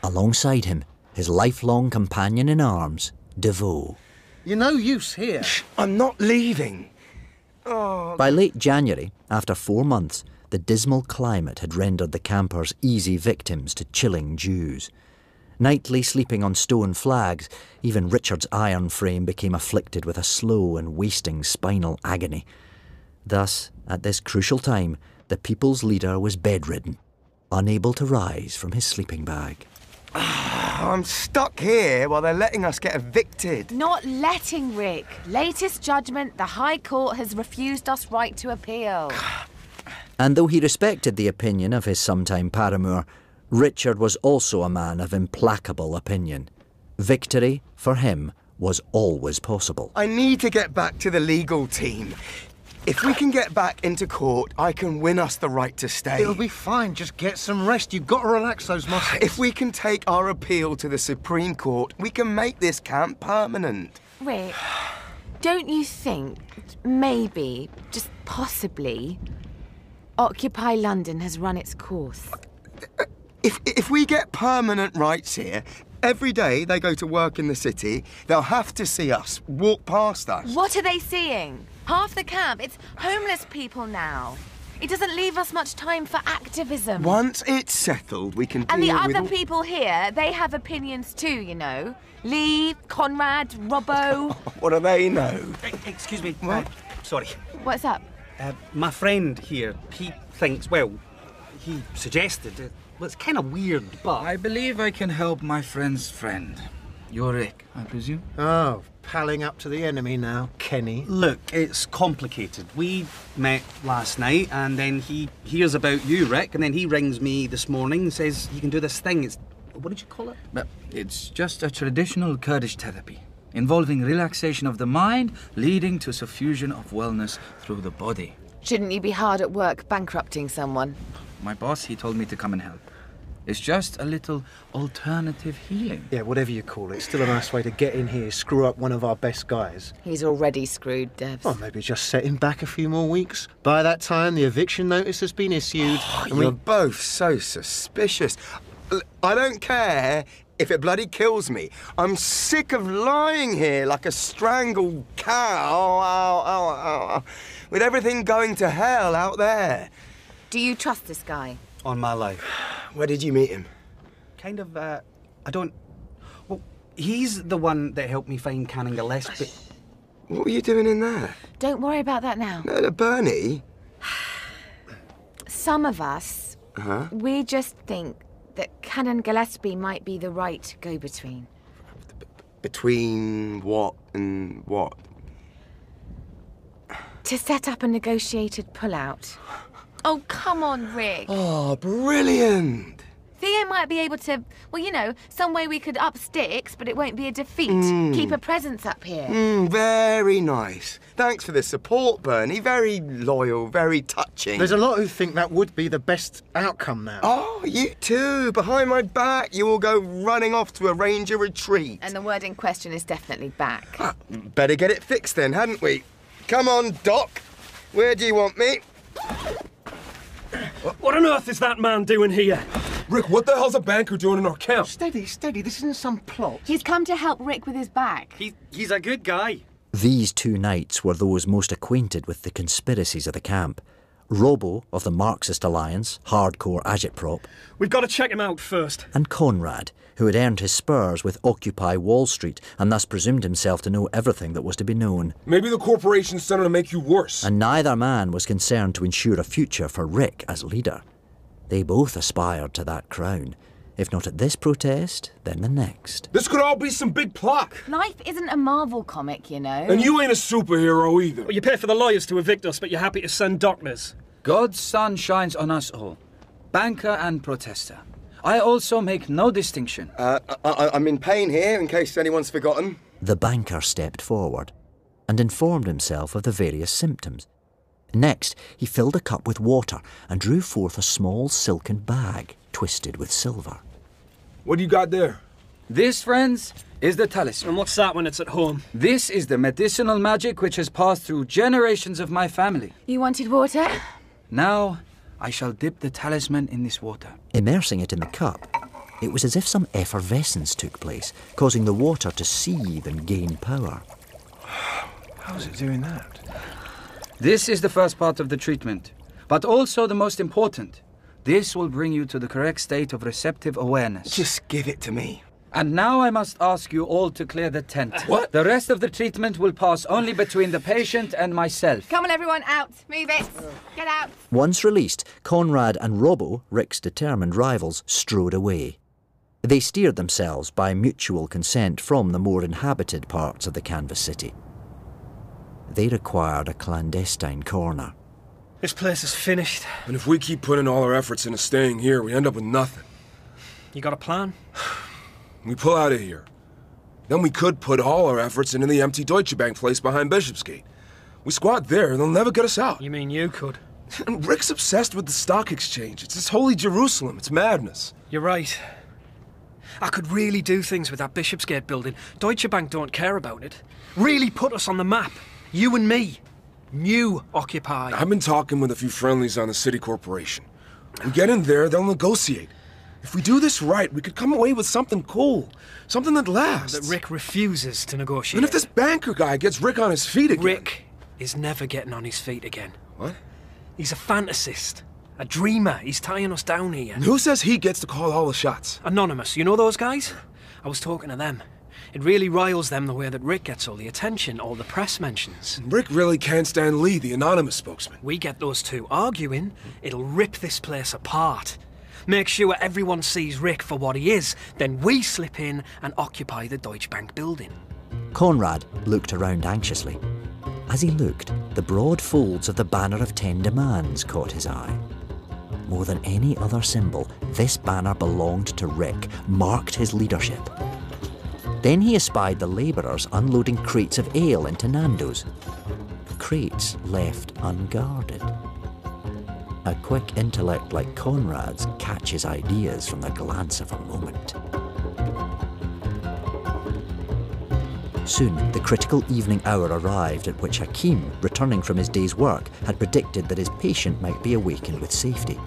Alongside him, his lifelong companion in arms, Devoe. You're no use here. Shh, I'm not leaving. Oh. By late January, after 4 months, the dismal climate had rendered the campers easy victims to chilling dews. Nightly sleeping on stone flags, even Richard's iron frame became afflicted with a slow and wasting spinal agony. Thus, at this crucial time, the people's leader was bedridden, unable to rise from his sleeping bag. I'm stuck here while they're letting us get evicted. Not letting, Rick. Latest judgment, the High Court has refused us right to appeal. And though he respected the opinion of his sometime paramour, Richard was also a man of implacable opinion. Victory, for him, was always possible. I need to get back to the legal team. If we can get back into court, I can win us the right to stay. It'll be fine, just get some rest. You've got to relax those muscles. If we can take our appeal to the Supreme Court, we can make this camp permanent. Rick, don't you think, maybe, just possibly, Occupy London has run its course? If we get permanent rights here, every day they go to work in the city, they'll have to see us, walk past us. What are they seeing? Half the camp, it's homeless people now. It doesn't leave us much time for activism. Once it's settled, we can deal with... And the with other people here, they have opinions too, you know. Lee, Conrad, Robbo. What do they know? Excuse me. What? Sorry. What's up? My friend here, he thinks, well, he suggested, well, it's kind of weird, but... I believe I can help my friend's friend. You're Rick, I presume? Oh, palling up to the enemy now, Kenny. Look, it's complicated. We met last night, and then he hears about you, Rick, and then he rings me this morning and says he can do this thing. It's... what did you call it? It's just a traditional Kurdish therapy, involving relaxation of the mind, leading to suffusion of wellness through the body. Shouldn't you be hard at work bankrupting someone? My boss, he told me to come and help. It's just a little alternative healing. Yeah, whatever you call it. Still a nice way to get in here, screw up one of our best guys. He's already screwed, Devs. Well, maybe just set him back a few more weeks. By that time, the eviction notice has been issued. You're both so suspicious. I don't care if it bloody kills me. I'm sick of lying here like a strangled cow, with everything going to hell out there. Do you trust this guy? On my life. Where did you meet him? Kind of, I don't... Well, he's the one that helped me find Canning Gillespie. What were you doing in there? Don't worry about that now. No, Bernie? Some of us, we just think that Canon Gillespie might be the right go-between. Between what and what? To set up a negotiated pullout. Oh, come on, Rick. Oh, brilliant. Theo might be able to, well, you know, some way we could up sticks, but it won't be a defeat. Keep a presence up here. Very nice. Thanks for the support, Bernie. Very loyal, very touching. There's a lot who think that would be the best outcome now. Oh, you too. Behind my back, you all go running off to arrange a retreat. And the word in question is definitely back. Better get it fixed then, hadn't we? Come on, Doc. Where do you want me? What on earth is that man doing here? Rick, what the hell's a banker doing in our camp? Steady, steady. This isn't some plot. He's come to help Rick with his back. He's a good guy. These two knights were those most acquainted with the conspiracies of the camp. Robbo of the Marxist Alliance, hardcore agitprop. We've got to check him out first. And Conrad, who had earned his spurs with Occupy Wall Street and thus presumed himself to know everything that was to be known. Maybe the corporation's starting to make you worse. And neither man was concerned to ensure a future for Rick as leader. They both aspired to that crown. If not at this protest, then the next. This could all be some big plot. Life isn't a Marvel comic, you know. And you ain't a superhero either. Well, you pay for the lawyers to evict us, but you're happy to send doctors. God's sun shines on us all, banker and protester. I also make no distinction. I'm in pain here, in case anyone's forgotten. The banker stepped forward and informed himself of the various symptoms. Next, he filled a cup with water and drew forth a small silken bag twisted with silver. What do you got there? This, friends, is the talisman. And what's that when it's at home? This is the medicinal magic which has passed through generations of my family. You wanted water? Now, I shall dip the talisman in this water. Immersing it in the cup, It was as if some effervescence took place, causing the water to seethe and gain power. How's it doing that? This is the first part of the treatment, but also the most important. This will bring you to the correct state of receptive awareness. Just give it to me. And now I must ask you all to clear the tent. What? The rest of the treatment will pass only between the patient and myself. Come on, everyone, out. Move it. Get out. Once released, Conrad and Robbo, Rick's determined rivals, strode away. They steered themselves by mutual consent from the more inhabited parts of the canvas city. They required a clandestine corner. This place is finished. And if we keep putting all our efforts into staying here, we end up with nothing. You got a plan? We pull out of here. Then we could put all our efforts into the empty Deutsche Bank place behind Bishopsgate. We squat there, and they'll never get us out. You mean you could? And Rick's obsessed with the stock exchange. It's his holy Jerusalem. It's madness. You're right. I could really do things with that Bishopsgate building. Deutsche Bank don't care about it. Really put us on the map. You and me. New Occupy. I've been talking with a few friendlies on the city corporation. We get in there, they'll negotiate. If we do this right, we could come away with something cool. Something that lasts. That Rick refuses to negotiate. And if this banker guy gets Rick on his feet again... Rick is never getting on his feet again. What? He's a fantasist. A dreamer. He's tying us down here. And who says he gets to call all the shots? Anonymous. You know those guys? I was talking to them. It really riles them the way that Rick gets all the attention, all the press mentions. Rick really can't stand Lee, the anonymous spokesman. We get those two arguing, it'll rip this place apart. Make sure everyone sees Rick for what he is, then we slip in and occupy the Deutsche Bank building. Conrad looked around anxiously. As he looked, the broad folds of the banner of 10 demands caught his eye. More than any other symbol, this banner belonged to Rick, marked his leadership. Then he espied the labourers unloading crates of ale into Nando's. Crates left unguarded. A quick intellect like Conrad's catches ideas from the glance of a moment. Soon, the critical evening hour arrived at which Hakim, returning from his day's work, had predicted that his patient might be awakened with safety.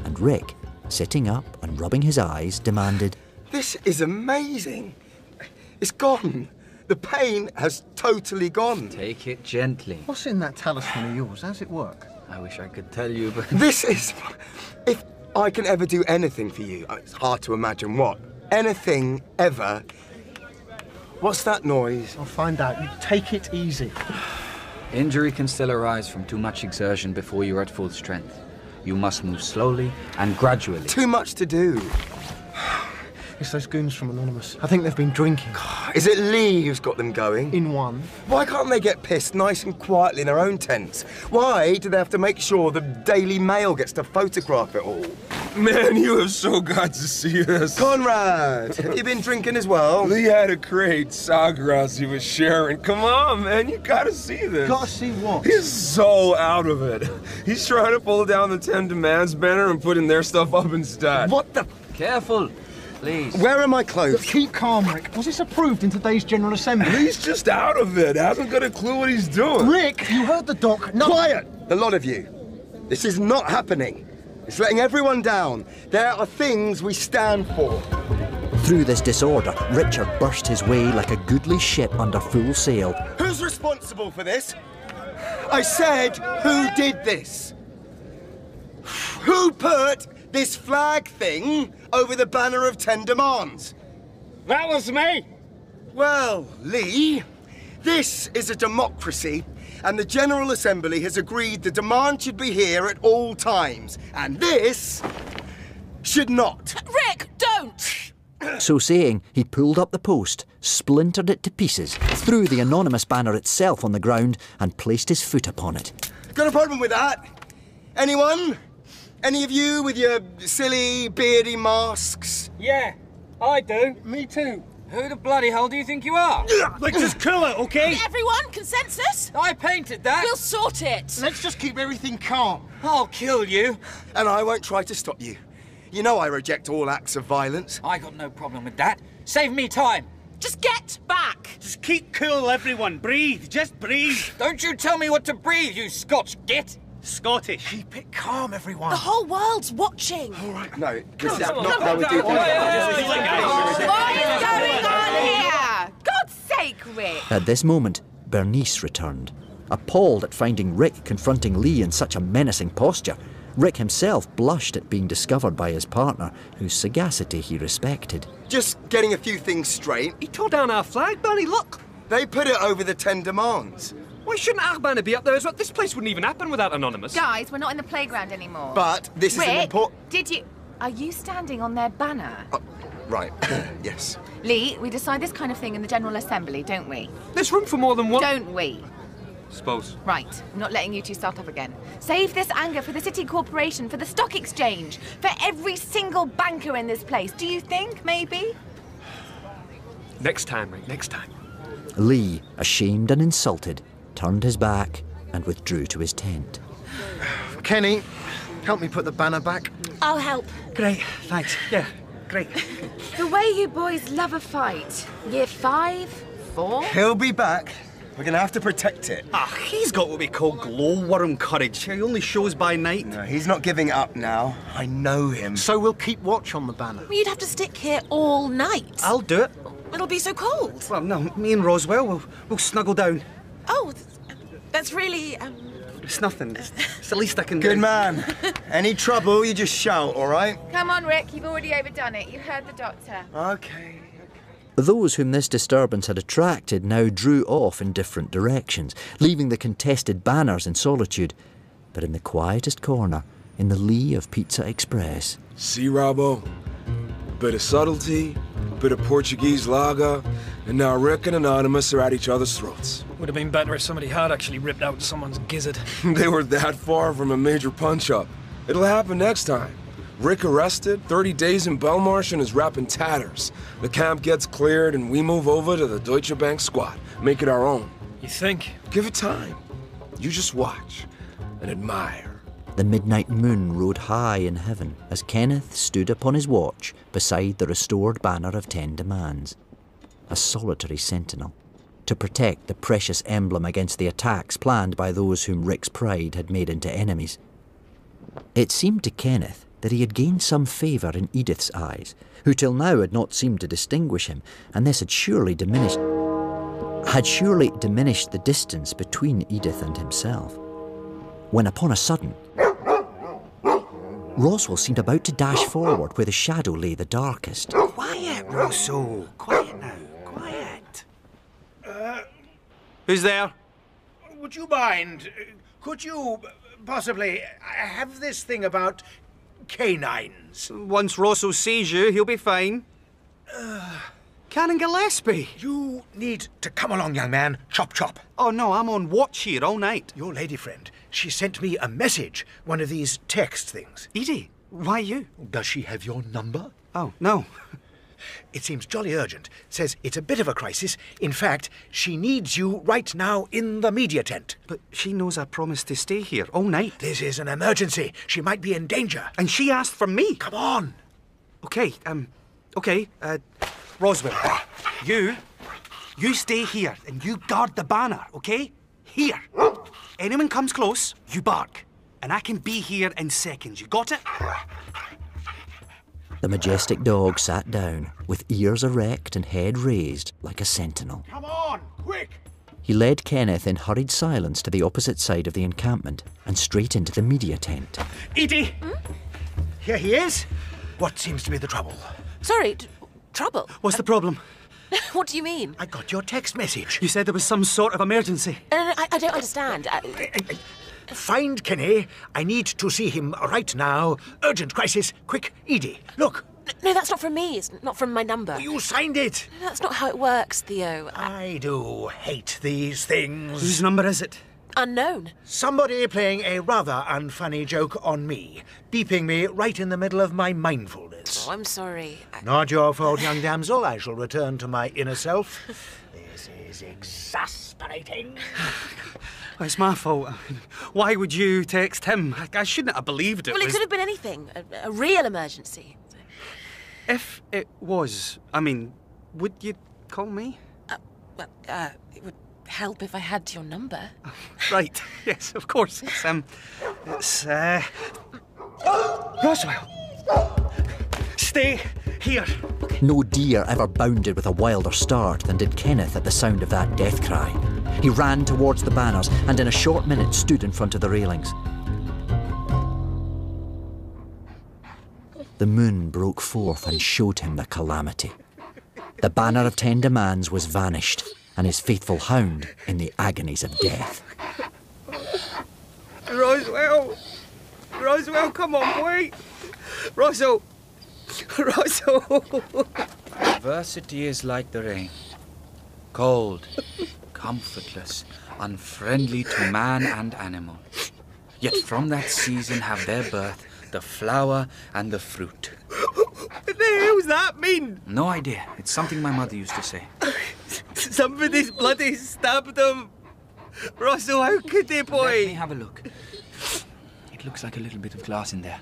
And Rick, sitting up and rubbing his eyes, demanded, This is amazing. It's gone. The pain has totally gone. Take it gently. What's in that talisman of yours? How's it work? I wish I could tell you, but... This is... If I can ever do anything for you, it's hard to imagine what. Anything, ever. What's that noise? I'll find out. You take it easy. Injury can still arise from too much exertion before you're at full strength. You must move slowly and gradually. Too much to do. It's those goons from Anonymous. I think they've been drinking. Is it Lee who's got them going? In one. Why can't they get pissed nice and quietly in their own tents? Why do they have to make sure the Daily Mail gets to photograph it all? Man, you have so got to see this. Conrad, have you been drinking as well? Lee had a crate, sawgrass he was sharing. Come on, man, you gotta see this. Gotta see what? He's so out of it. He's trying to pull down the 10 demands banner and putting their stuff up instead. What the... Careful, please. Where are my clothes? Keep calm, Rick. Was this approved in today's General Assembly? He's just out of it. Hasn't got a clue what he's doing. Rick, you heard the doc. No. Quiet! The lot of you. This is not happening. It's letting everyone down. There are things we stand for. Through this disorder, Richard burst his way like a goodly ship under full sail. Who's responsible for this? I said, who did this? Who put this flag thing over the banner of 10 demands? That was me! Well, Lee, this is a democracy, and the General Assembly has agreed the demand should be here at all times, and this should not. Rick, don't! So saying, he pulled up the post, splintered it to pieces, threw the anonymous banner itself on the ground, and placed his foot upon it. Got a problem with that? Anyone? Any of you with your silly, beardy masks? Yeah, I do. Me too. Who the bloody hell do you think you are? Let's just kill it, okay? Everyone, consensus? I painted that. We'll sort it. Let's just keep everything calm. I'll kill you. And I won't try to stop you. You know I reject all acts of violence. I got no problem with that. Save me time. Just get back. Just keep cool, everyone. Breathe. Just breathe. Don't you tell me what to breathe, you Scotch git. Scottish. Keep it calm, everyone. The whole world's watching. All right. No, this is not how we do things. What is going on here? God's sake, Rick! At this moment, Bernice returned. Appalled at finding Rick confronting Lee in such a menacing posture, Rick himself blushed at being discovered by his partner, whose sagacity he respected. Just getting a few things straight. He tore down our flag, Bernie, look! They put it over the 10 demands. Why shouldn't our banner be up there as well? This place wouldn't even happen without Anonymous. Guys, we're not in the playground anymore. But this is an Rick, important... did you... Are you standing on their banner? Right, yes. Lee, we decide this kind of thing in the General Assembly, don't we? There's room for more than one... Don't we? Suppose. Right, I'm not letting you two start up again. Save this anger for the City Corporation, for the Stock Exchange, for every single banker in this place. Do you think, maybe? Next time, Rick, next time. Lee, ashamed and insulted, turned his back and withdrew to his tent. Kenny, help me put the banner back. I'll help. Great, thanks. Yeah, great. The way you boys love a fight. Year 5, 4? He'll be back. We're gonna have to protect it. He's got what we call glowworm courage. He only shows by night. No, he's not giving up now. I know him. So we'll keep watch on the banner. Well, you'd have to stick here all night. I'll do it. It'll be so cold. Well, no, me and Roswell, we'll snuggle down. Oh, that's really, It's nothing. It's the least I can do. Good man. Any trouble, you just shout, all right? Come on, Rick, you've already overdone it. You heard the doctor. Okay. Those whom this disturbance had attracted now drew off in different directions, leaving the contested banners in solitude. But in the quietest corner, in the lee of Pizza Express... See, Robbo? A bit of subtlety, a bit of Portuguese lager, and now Rick and Anonymous are at each other's throats. Would have been better if somebody had actually ripped out someone's gizzard. They were that far from a major punch-up. It'll happen next time. Rick arrested, 30 days in Belmarsh and is wrapping tatters. The camp gets cleared and we move over to the Deutsche Bank squad. Make it our own. You think? Give it time. You just watch and admire. The midnight moon rode high in heaven as Kenneth stood upon his watch beside the restored banner of 10 demands. A solitary sentinel, to protect the precious emblem against the attacks planned by those whom Rick's pride had made into enemies. It seemed to Kenneth that he had gained some favour in Edith's eyes, who till now had not seemed to distinguish him, and this had surely diminished the distance between Edith and himself. When upon a sudden, Roswell seemed about to dash forward where the shadow lay the darkest. Quiet, Rosso. Quiet now. Quiet. Who's there? Would you mind? Could you possibly have this thing about canines? Once Rosso sees you, he'll be fine. Canon Gillespie. You need to come along, young man. Chop, chop. Oh, no, I'm on watch here all night. Your lady friend, she sent me a message, one of these text things. Edie, why you? Does she have your number? Oh, no. It seems jolly urgent. Says it's a bit of a crisis. In fact, she needs you right now in the media tent. But she knows I promised to stay here all night. This is an emergency. She might be in danger. And she asked for me. Come on. Okay, Roswell, you stay here and you guard the banner, okay? Here. Anyone comes close, you bark. And I can be here in seconds. You got it? The majestic dog sat down, with ears erect and head raised like a sentinel. Come on, quick! He led Kenneth in hurried silence to the opposite side of the encampment and straight into the media tent. Edie! Here he is. What seems to be the trouble? Sorry, trouble? What's the problem? What do you mean? I got your text message. You said there was some sort of emergency. I don't understand. Find Kenny. I need to see him right now. Urgent crisis. Quick, Edie, look. No, that's not from me. It's not from my number. You signed it. That's not how it works, Theo. I do hate these things. Whose number is it? Unknown. Somebody playing a rather unfunny joke on me, beeping me right in the middle of my mindfulness. Oh, I'm sorry. Not your fault, young damsel. I shall return to my inner self. This is exasperating. It's my fault. Why would you text him? I shouldn't have believed it. Well, it could have been anything. A real emergency. If it was, would you call me? It would help if I had your number. Right, yes, of course. It's Roswell. Stay here. No deer ever bounded with a wilder start than did Kenneth at the sound of that death cry. He ran towards the banners and in a short minute stood in front of the railings. The moon broke forth and showed him the calamity. The banner of 10 demands was vanished, and his faithful hound in the agonies of death. Roswell! Roswell, come on, wait! Roswell! Roswell! Adversity is like the rain. Cold, comfortless, unfriendly to man and animal. Yet from that season have their birth the flower and the fruit. What the hell's that mean? No idea. It's something my mother used to say. Somebody's bloody stabbed him. Russell, how could they, boy? Let me have a look. It looks like a little bit of glass in there.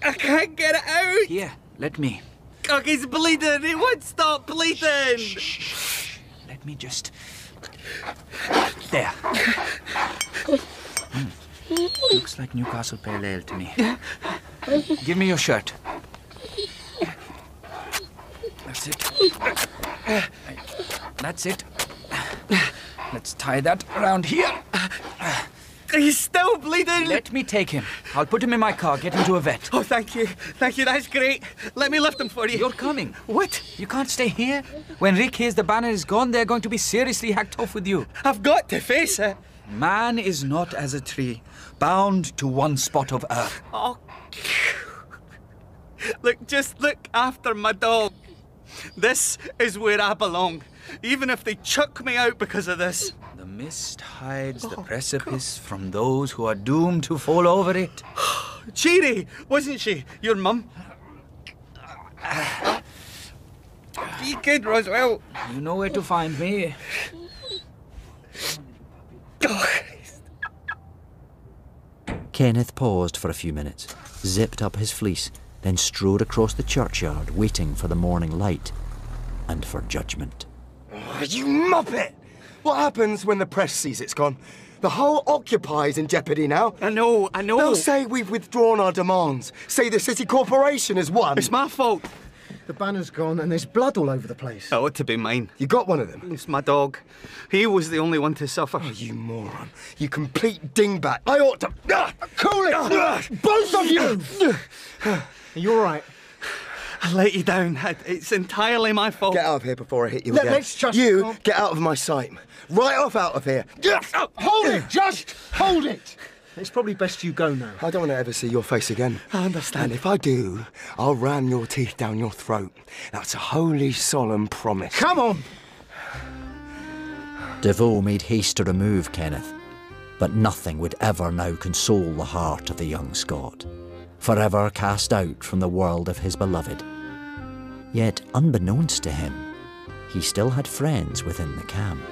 I can't get it out. Here, let me. God, he's bleeding. He won't stop bleeding. Shh. Let me just... There. Looks like Newcastle Pale Ale to me. Give me your shirt. That's it. That's it. Let's tie that around here. He's still bleeding. Let me take him. I'll put him in my car, get him to a vet. Oh, thank you. Thank you, that's great. Let me lift him for you. You're coming. What? You can't stay here. When Rick hears the banner is gone, they're going to be seriously hacked off with you. I've got to face it. Man is not as a tree, bound to one spot of earth. Oh. Look, just look after my dog. This is where I belong, even if they chuck me out because of this. The mist hides the precipice from those who are doomed to fall over it. Cheery, wasn't she? Your mum? Be good, Roswell. You know where to find me. Kenneth paused for a few minutes, zipped up his fleece, then strode across the churchyard, waiting for the morning light and for judgment. Oh, you muppet! What happens when the press sees it's gone? The whole Occupy's in jeopardy now. I know. They'll say we've withdrawn our demands. Say the city corporation has won. It's my fault. The banner's gone and there's blood all over the place. It ought to be mine. You got one of them? It's my dog. He was the only one to suffer. Oh, you moron. You complete dingbat. I ought to... Cool it! Both of you! Are you all right? I let you down. It's entirely my fault. Get out of here before I hit you again. Let's just... You, get out of my sight. Right off out of here. Hold it! Just hold it! It's probably best you go now. I don't want to ever see your face again. I understand. And if I do, I'll ram your teeth down your throat. That's a holy, solemn promise. Come on! DeVoe made haste to remove Kenneth, but nothing would ever now console the heart of the young Scot, forever cast out from the world of his beloved. Yet, unbeknownst to him, he still had friends within the camp.